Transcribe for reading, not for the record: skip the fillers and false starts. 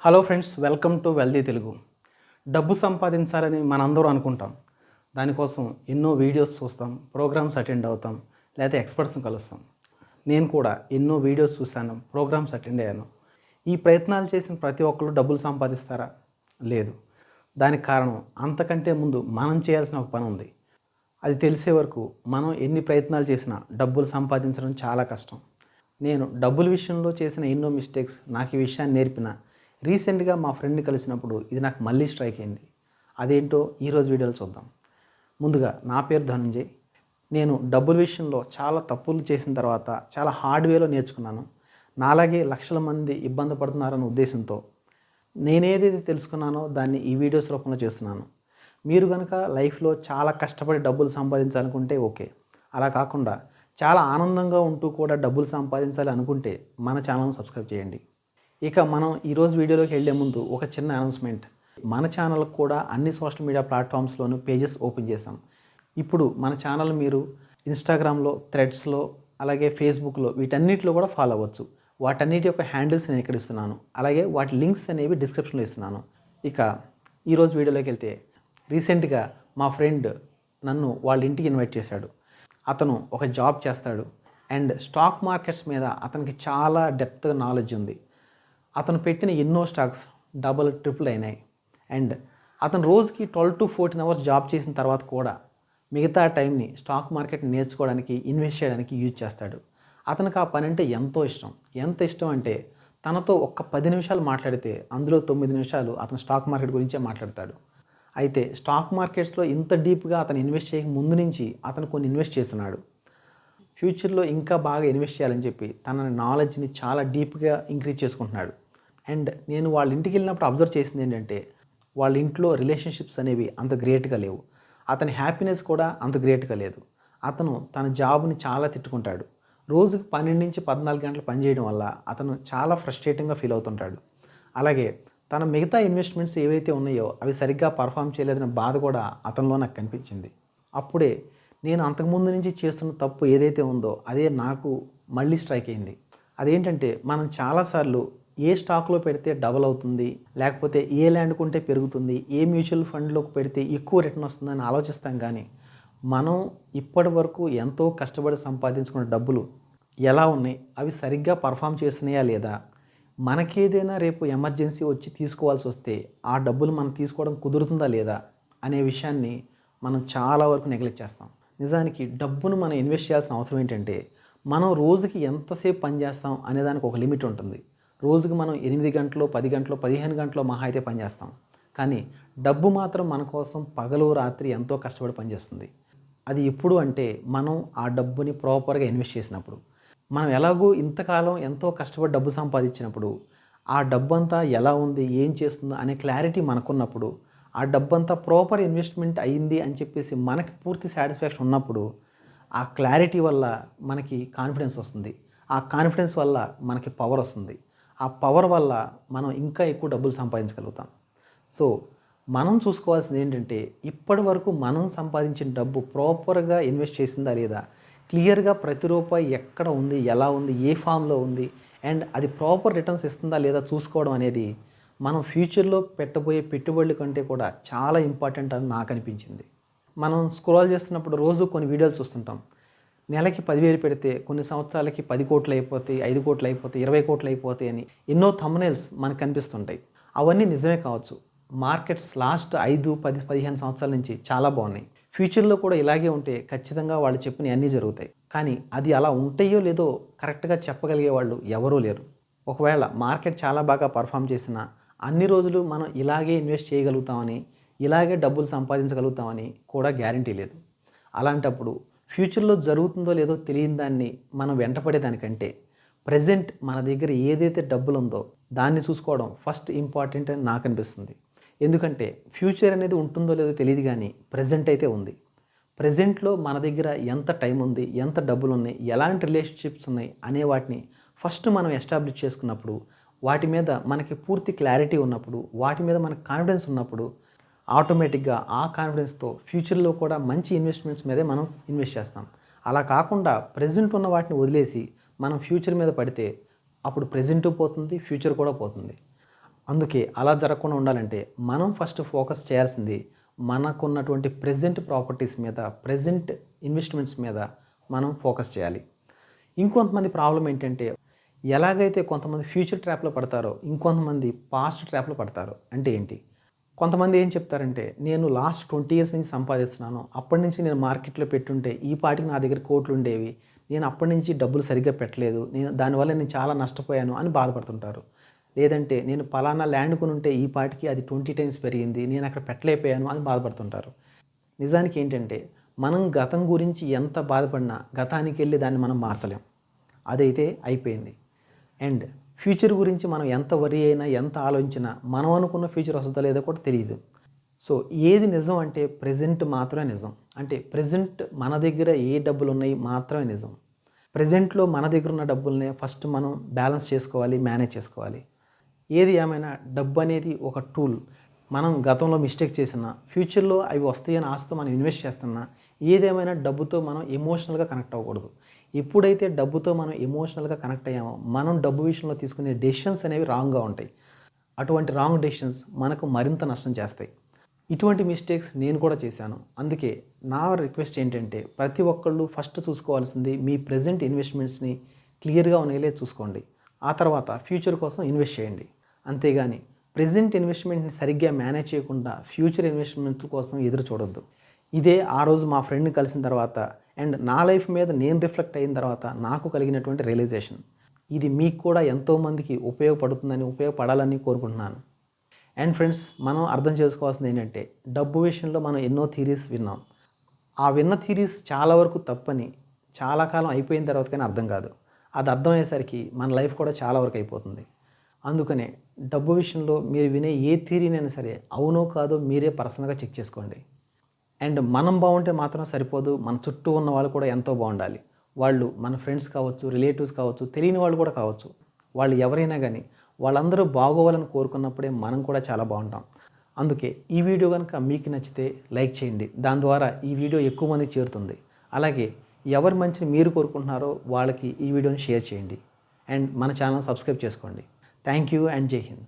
Hello friends, welcome to wealthy Telugu. డబ్బు సంపాదించాలని మనందరూ అనుకుంటాం. దానికోసం ఎన్నో వీడియోస్ చూస్తాం, ప్రోగ్రామ్స్ అటెండ్ అవుతాం, లేకపోతే ఎక్స్పర్ట్స్ని కలుస్తాం. నేను కూడా ఎన్నో వీడియోస్ చూశాను, ప్రోగ్రామ్స్ అటెండ్ అయ్యాను. ఈ ప్రయత్నాలు చేసిన ప్రతి ఒక్కరు డబ్బులు సంపాదిస్తారా? లేదు. దానికి కారణం అంతకంటే ముందు మనం చేయాల్సిన ఒక పని ఉంది. అది తెలిసే వరకు మనం ఎన్ని ప్రయత్నాలు చేసినా డబ్బులు సంపాదించడం చాలా కష్టం. నేను డబ్బుల విషయంలో చేసిన ఎన్నో మిస్టేక్స్ నాకు ఈ విషయాన్ని నేర్పిన రీసెంట్గా మా ఫ్రెండ్ని కలిసినప్పుడు ఇది నాకు మళ్ళీ స్ట్రైక్ అయింది. అదేంటో ఈరోజు వీడియోలో చూద్దాం. ముందుగా నా పేరు ధనుంజయ్. నేను డబ్బుల విషయంలో చాలా తప్పులు చేసిన తర్వాత చాలా హార్డ్ వేలో నేర్చుకున్నాను. నాలాగే లక్షల మంది ఇబ్బంది పడుతున్నారన్న ఉద్దేశంతో నేనేదైతే తెలుసుకున్నానో దాన్ని ఈ వీడియోస్ రూపంలో చేస్తున్నాను. మీరు కనుక లైఫ్లో చాలా కష్టపడి డబ్బులు సంపాదించాలనుకుంటే ఓకే. అలా కాకుండా చాలా ఆనందంగా ఉంటూ కూడా డబ్బులు సంపాదించాలి అనుకుంటే మన ఛానల్ని సబ్స్క్రైబ్ చేయండి. ఇక మనం ఈరోజు వీడియోలోకి వెళ్ళే ముందు ఒక చిన్న అనౌన్స్మెంట్. మన ఛానల్కి కూడా అన్ని సోషల్ మీడియా ప్లాట్ఫామ్స్లోనూ పేజెస్ ఓపెన్ చేశాం. ఇప్పుడు మన ఛానల్ మీరు ఇన్స్టాగ్రామ్లో, థ్రెడ్స్లో, అలాగే ఫేస్బుక్లో వీటన్నిటిలో కూడా ఫాలో అవ్వచ్చు. వాటన్నిటి యొక్క హ్యాండిల్స్ నేను ఇక్కడ ఇస్తున్నాను. అలాగే వాటి లింక్స్ అనేవి డిస్క్రిప్షన్లో ఇస్తున్నాను. ఇక ఈరోజు వీడియోలోకి వెళ్తే, రీసెంట్గా మా ఫ్రెండ్ నన్ను వాళ్ళ ఇంటికి ఇన్వైట్ చేశాడు. అతను ఒక జాబ్ చేస్తాడు అండ్ స్టాక్ మార్కెట్స్ మీద అతనికి చాలా డెప్త్గా నాలెడ్జ్ ఉంది. అతను పెట్టిన ఎన్నో స్టాక్స్ డబుల్ ట్రిపుల్ అయినాయి. అండ్ అతను రోజుకి 12 to 14 అవర్స్ జాబ్ చేసిన తర్వాత కూడా మిగతా టైంని స్టాక్ మార్కెట్ నేర్చుకోవడానికి, ఇన్వెస్ట్ చేయడానికి యూజ్ చేస్తాడు. అతనికి ఆ పని అంటే ఎంతో ఇష్టం. ఎంత ఇష్టం అంటే తనతో ఒక్క 10 నిమిషాలు మాట్లాడితే అందులో 9 నిమిషాలు అతను స్టాక్ మార్కెట్ గురించే మాట్లాడతాడు. అయితే స్టాక్ మార్కెట్స్లో ఇంత డీప్గా అతను ఇన్వెస్ట్ చేయక ముందు నుంచి అతను కొన్ని ఇన్వెస్ట్ చేస్తున్నాడు. ఫ్యూచర్లో ఇంకా బాగా ఇన్వెస్ట్ చేయాలని చెప్పి తన నాలెడ్జ్ని చాలా డీప్గా ఇంక్రీజ్ చేసుకుంటున్నాడు. అండ్ నేను వాళ్ళ ఇంటికి వెళ్ళినప్పుడు అబ్జర్వ్ చేసింది ఏంటంటే, వాళ్ళ ఇంట్లో రిలేషన్షిప్స్ అనేవి అంత గ్రేట్గా లేవు. అతని హ్యాపీనెస్ కూడా అంత గ్రేట్గా లేదు. అతను తన జాబ్ని చాలా తిట్టుకుంటాడు. రోజుకి 12 నుంచి 14 గంటలు పనిచేయడం వల్ల అతను చాలా ఫ్రస్ట్రేటింగ్గా ఫీల్ అవుతుంటాడు. అలాగే తన మిగతా ఇన్వెస్ట్మెంట్స్ ఏవైతే ఉన్నాయో అవి సరిగ్గా పర్ఫామ్ చేయలేదనే బాధ కూడా అతనిలో నాకు కనిపించింది. అప్పుడే నేను అంతకుముందు నుంచి చేస్తున్న తప్పు ఏదైతే ఉందో అదే నాకు మళ్ళీ స్ట్రైక్ అయింది. అదేంటంటే, మనం చాలాసార్లు ఏ స్టాక్లో పెడితే డబల్ అవుతుంది, లేకపోతే ఏ ల్యాండ్ కొంటే పెరుగుతుంది, ఏ మ్యూచువల్ ఫండ్లోకి పెడితే ఎక్కువ రిటర్న్ వస్తుందని ఆలోచిస్తాం. కానీ మనం ఇప్పటి వరకు ఎంతో కష్టపడి సంపాదించుకున్న డబ్బులు ఎలా ఉన్నాయి, అవి సరిగ్గా పర్ఫామ్ చేస్తున్నాయా లేదా, మనకేదైనా రేపు ఎమర్జెన్సీ వచ్చి తీసుకోవాల్సి వస్తే ఆ డబ్బులు మనం తీసుకోవడం కుదురుతుందా లేదా అనే విషయాన్ని మనం చాలా వరకు నెగ్లెక్ట్ చేస్తాం. నిజానికి డబ్బును మనం ఇన్వెస్ట్ చేయాల్సిన అవసరం ఏంటంటే, మనం రోజుకి ఎంతసేపు పనిచేస్తాం అనేదానికి ఒక లిమిట్ ఉంటుంది. రోజుకి మనం 8 గంటలు, 10 గంటలు, 15 గంటలు మహా అయితే పనిచేస్తాం. కానీ డబ్బు మాత్రం మన కోసం పగలు రాత్రి ఎంతో కష్టపడి పనిచేస్తుంది. అది ఎప్పుడు అంటే, మనం ఆ డబ్బుని ప్రాపర్గా ఇన్వెస్ట్ చేసినప్పుడు. మనం ఎలాగో ఇంతకాలం ఎంతో కష్టపడి డబ్బు సంపాదించినప్పుడు ఆ డబ్బంతా ఎలా ఉంది, ఏం చేస్తుందో అనే క్లారిటీ మనకున్నప్పుడు, ఆ డబ్బంతా ప్రాపర్ ఇన్వెస్ట్మెంట్ అయ్యింది అని చెప్పేసి మనకి పూర్తి సాటిస్ఫాక్షన్ ఉన్నప్పుడు, ఆ క్లారిటీ వల్ల మనకి కాన్ఫిడెన్స్ వస్తుంది. ఆ కాన్ఫిడెన్స్ వల్ల మనకి పవర్ వస్తుంది. ఆ పవర్ వల్ల మనం ఇంకా ఎక్కువ డబ్బులు సంపాదించగలుగుతాం. సో మనం చూసుకోవాల్సింది ఏంటంటే, ఇప్పటి వరకు మనం సంపాదించిన డబ్బు ప్రాపర్గా ఇన్వెస్ట్ చేసిందా లేదా, క్లియర్గా ప్రతి రూపాయి ఎక్కడ ఉంది, ఎలా ఉంది, ఏ ఫామ్లో ఉంది, అండ్ అది ప్రాపర్ రిటర్న్స్ ఇస్తుందా లేదా చూసుకోవడం అనేది మనం ఫ్యూచర్లో పెట్టబోయే పెట్టుబడుల కంటే కూడా చాలా ఇంపార్టెంట్ అని నాకు అనిపించింది. మనం స్క్రోల్ చేస్తున్నప్పుడు రోజు కొన్ని వీడియోలు చూస్తుంటాం. నెలకి 10,000 పెడితే కొన్ని సంవత్సరాలకి 10 కోట్లు అయిపోతాయి, 5 కోట్లు అయిపోతాయి, 20 కోట్లు అయిపోతాయి అని ఎన్నో థంబ్నెయిల్స్ మనకు కనిపిస్తుంటాయి. అవన్నీ నిజమే కావచ్చు. మార్కెట్స్ లాస్ట్ 5, 10, 15 సంవత్సరాల నుంచి చాలా బాగున్నాయి. ఫ్యూచర్లో కూడా ఇలాగే ఉంటే ఖచ్చితంగా వాళ్ళు చెప్పిన అన్నీ జరుగుతాయి. కానీ అది అలా ఉంటాయో లేదో కరెక్ట్గా చెప్పగలిగే వాళ్ళు ఎవరూ లేరు. ఒకవేళ మార్కెట్ చాలా బాగా పర్ఫామ్ చేసినా అన్ని రోజులు మనం ఇలాగే ఇన్వెస్ట్ చేయగలుగుతామని, ఇలాగే డబ్బులు సంపాదించగలుగుతామని కూడా గ్యారంటీ లేదు. అలాంటప్పుడు ఫ్యూచర్లో జరుగుతుందో లేదో తెలియని దాన్ని మనం వెంటపడేదానికంటే ప్రజెంట్ మన దగ్గర ఏదైతే డబ్బులు ఉందో దాన్ని చూసుకోవడం ఫస్ట్ ఇంపార్టెంట్ అని నాకు అనిపిస్తుంది. ఎందుకంటే ఫ్యూచర్ అనేది ఉంటుందో లేదో తెలియదు, కానీ ప్రజెంట్ అయితే ఉంది. ప్రజెంట్లో మన దగ్గర ఎంత టైం ఉంది, ఎంత డబ్బులు ఉన్నాయి, ఎలాంటి రిలేషన్షిప్స్ ఉన్నాయి అనే వాటిని ఫస్ట్ మనం ఎస్టాబ్లిష్ చేసుకున్నప్పుడు, వాటి మీద మనకి పూర్తి క్లారిటీ ఉన్నప్పుడు, వాటి మీద మనకు కాన్ఫిడెన్స్ ఉన్నప్పుడు ఆటోమేటిక్గా ఆ కాన్ఫిడెన్స్తో ఫ్యూచర్లో కూడా మంచి ఇన్వెస్ట్మెంట్స్ మీదే మనం ఇన్వెస్ట్ చేస్తాం. అలా కాకుండా ప్రెజెంట్ ఉన్న వాటిని వదిలేసి మనం ఫ్యూచర్ మీద పడితే అప్పుడు ప్రెజెంట్ పోతుంది, ఫ్యూచర్ కూడా పోతుంది. అందుకే అలా జరగకుండా ఉండాలంటే మనం ఫస్ట్ ఫోకస్ చేయాల్సింది మనకున్నటువంటి ప్రెజెంట్ ప్రాపర్టీస్ మీద, ప్రెజెంట్ ఇన్వెస్ట్మెంట్స్ మీద మనం ఫోకస్ చేయాలి. ఇంకొంతమంది ప్రాబ్లం ఏంటంటే ఎలాగైతే కొంతమంది ఫ్యూచర్ ట్రాప్లో పడతారో ఇంకొంతమంది పాస్ట్ ట్రాప్లో పడతారు. అంటే ఏంటి? కొంతమంది ఏం చెప్తారంటే నేను లాస్ట్ 20 ఇయర్స్ నుంచి సంపాదిస్తున్నాను, అప్పటి నుంచి నేను మార్కెట్లో పెట్టుంటే ఈ పాటికి నా దగ్గర కోట్లు ఉండేవి, నేను అప్పటి నుంచి డబ్బులు సరిగ్గా పెట్టలేదు, దానివల్ల నేను చాలా నష్టపోయాను అని బాధపడుతుంటారు. లేదంటే నేను పలానా ల్యాండ్ కొనుంటే ఈ పాటికి అది 20 టైమ్స్ పెరిగింది, నేను అక్కడ పెట్టలేకపోయాను అని బాధపడుతుంటారు. నిజానికి ఏంటంటే మనం గతం గురించి ఎంత బాధపడినా గతానికి వెళ్ళి దాన్ని మనం మార్చలేం. అదైతే అయిపోయింది. అండ్ ఫ్యూచర్ గురించి మనం ఎంత వరి అయినా, ఎంత ఆలోచించినా మనం అనుకున్న ఫ్యూచర్ వస్తుందో లేదో కూడా తెలియదు. సో ఏది నిజం అంటే ప్రెజెంట్ మాత్రమే నిజం. అంటే ప్రెజెంట్ మన దగ్గర ఏ డబ్బులు ఉన్నాయి మాత్రమే నిజం. ప్రెజెంట్లో మన దగ్గర ఉన్న డబ్బుల్ని ఫస్ట్ మనం బ్యాలెన్స్ చేసుకోవాలి, మేనేజ్ చేసుకోవాలి. ఏది ఏమైనా డబ్బు అనేది ఒక టూల్. మనం గతంలో మిస్టేక్ చేసినా, ఫ్యూచర్లో అవి వస్తాయని ఆశతో మనం ఇన్వెస్ట్ చేస్తున్నా, ఏదేమైనా డబ్బుతో మనం ఎమోషనల్గా కనెక్ట్ అవ్వకూడదు. ఎప్పుడైతే డబ్బుతో మనం ఎమోషనల్గా కనెక్ట్ అయ్యామో మనం డబ్బు విషయంలో తీసుకునే డెసిషన్స్ అనేవి రాంగ్గా ఉంటాయి. అటువంటి రాంగ్ డెసిషన్స్ మనకు మరింత నష్టం చేస్తాయి. ఇటువంటి మిస్టేక్స్ నేను కూడా చేశాను. అందుకే నా రిక్వెస్ట్ ఏంటంటే ప్రతి ఒక్కళ్ళు ఫస్ట్ చూసుకోవాల్సింది మీ ప్రెజెంట్ ఇన్వెస్ట్మెంట్స్ని క్లియర్గా ఉన్నాయో చూసుకోండి. ఆ తర్వాత ఫ్యూచర్ కోసం ఇన్వెస్ట్ చేయండి. అంతేగాని ప్రెజెంట్ ఇన్వెస్ట్మెంట్ని సరిగ్గా మేనేజ్ చేయకుండా ఫ్యూచర్ ఇన్వెస్ట్మెంట్ కోసం ఎదురు చూడొద్దు. ఇదే ఆ రోజు మా ఫ్రెండ్ని కలిసిన తర్వాత అండ్ నా లైఫ్ మీద నేను రిఫ్లెక్ట్ అయిన తర్వాత నాకు కలిగినటువంటి రియలైజేషన్. ఇది మీకు కూడా ఎంతోమందికి ఉపయోగపడాలని కోరుకుంటున్నాను. అండ్ ఫ్రెండ్స్, మనం అర్థం చేసుకోవాల్సింది ఏంటంటే డబ్బు విషయంలో మనం ఎన్నో థీరీస్ విన్నాం. ఆ విన్న థీరీస్ చాలా వరకు తప్పని చాలా కాలం అయిపోయిన తర్వాత కానీ అర్థం కాదు. అది అర్థమయ్యేసరికి మన లైఫ్ కూడా చాలా వరకు అయిపోతుంది. అందుకనే డబ్బు విషయంలో మీరు వినే ఏ థీరీనైనా సరే అవునో కాదో మీరే పర్సనల్గా చెక్ చేసుకోండి. అండ్ మనం బాగుంటే మాత్రం సరిపోదు, మన చుట్టూ ఉన్న వాళ్ళు కూడా ఎంతో బాగుండాలి. వాళ్ళు మన ఫ్రెండ్స్ కావచ్చు, రిలేటివ్స్ కావచ్చు, తెలియని వాళ్ళు కూడా కావచ్చు, వాళ్ళు ఎవరైనా కానీ వాళ్ళందరూ బాగోవాలని కోరుకున్నప్పుడే మనం కూడా చాలా బాగుంటాం. అందుకే ఈ వీడియో కనుక మీకు నచ్చితే లైక్ చేయండి. దాని ద్వారా ఈ వీడియో ఎక్కువ మందికి చేరుతుంది. అలాగే ఎవరి మంచిని మీరు కోరుకుంటున్నారో వాళ్ళకి ఈ వీడియోని షేర్ చేయండి. అండ్ మన ఛానల్ సబ్స్క్రైబ్ చేసుకోండి. థ్యాంక్ యూ అండ్ జై హింద్.